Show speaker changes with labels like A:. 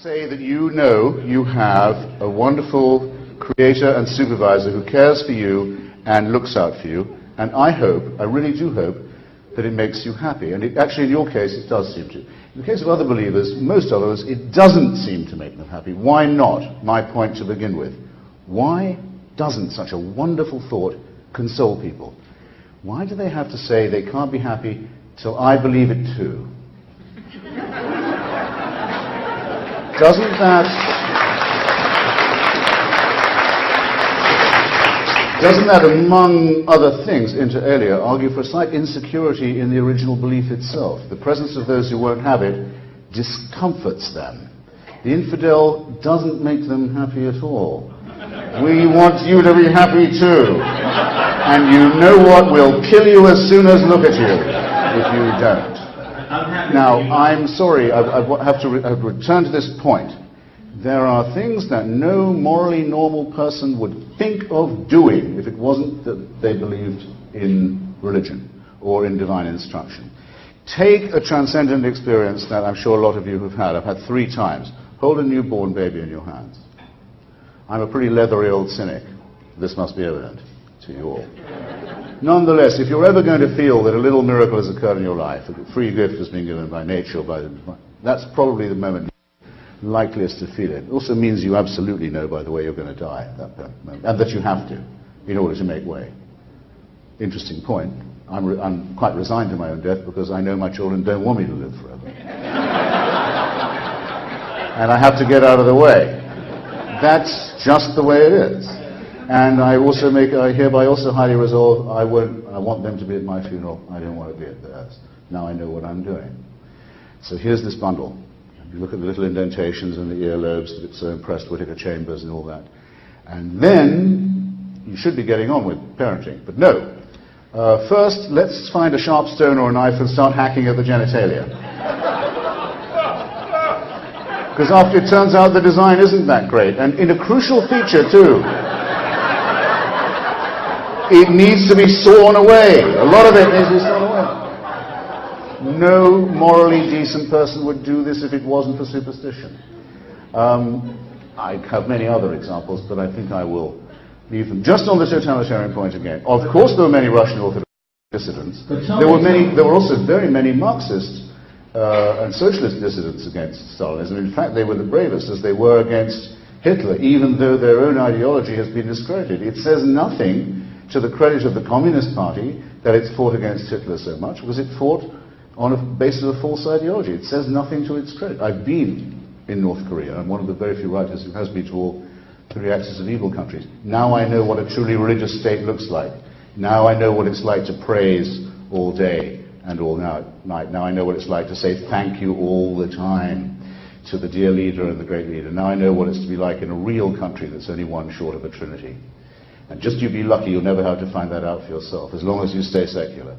A: say that you know you have a wonderful creator and supervisor who cares for you and looks out for you, and I hope, I really do hope, that it makes you happy. And actually in your case it does seem to. In the case of other believers, most others, it doesn't seem to make them happy. Why not? My point to begin with. Why doesn't such a wonderful thought console people? Why do they have to say they can't be happy till I believe it too? Doesn't that, among other things, inter alia, argue for a slight insecurity in the original belief itself? The presence of those who won't have it discomforts them. The infidel doesn't make them happy at all. We want you to be happy too. And you know what? We'll kill you as soon as look at you if you don't. Now, I'm sorry, I have to return to this point. There are things that no morally normal person would think of doing if it wasn't that they believed in religion or in divine instruction. Take a transcendent experience that I'm sure a lot of you have had. I've had 3 times. Hold a newborn baby in your hands. I'm a pretty leathery old cynic. This must be evident to you all. Nonetheless, if you're ever going to feel that a little miracle has occurred in your life, a free gift has been given by nature or by the divine, that's probably the moment likeliest to feel it. It also means you absolutely know, by the way, you're going to die at that moment, and that you have to, in order to make way. Interesting point. I'm quite resigned to my own death because I know my children don't want me to live forever. And I have to get out of the way. That's just the way it is. And I hereby also highly resolve, I want them to be at my funeral, I don't want to be at theirs. Now I know what I'm doing. So here's this bundle. You look at the little indentations in the earlobes that it's so impressed Whittaker Chambers and all that. And then you should be getting on with parenting. But no. First, let's find a sharp stone or a knife and start hacking at the genitalia. Because after it turns out the design isn't that great. And in a crucial feature too. It needs to be sawn away. A lot of it needs to be sawn away. No morally decent person would do this if it wasn't for superstition. I have many other examples, but I think I will leave them. Just on the totalitarian point again. Of course there were many Russian Orthodox dissidents. There were also very many Marxist and socialist dissidents against Stalinism. In fact, they were the bravest, as they were against Hitler, even though their own ideology has been discredited. It says nothing to the credit of the Communist Party that it's fought against Hitler so much, because it fought on a basis of false ideology. It says nothing to its credit. I've been in North Korea. I'm one of the very few writers who has been to all 3 axis of evil countries. Now I know what a truly religious state looks like. Now I know what it's like to praise all day and all night. Now I know what it's like to say thank you all the time to the dear leader and the great leader. Now I know what it's to be like in a real country that's only one short of a trinity. And just you be lucky you'll never have to find that out for yourself, as long as you stay secular.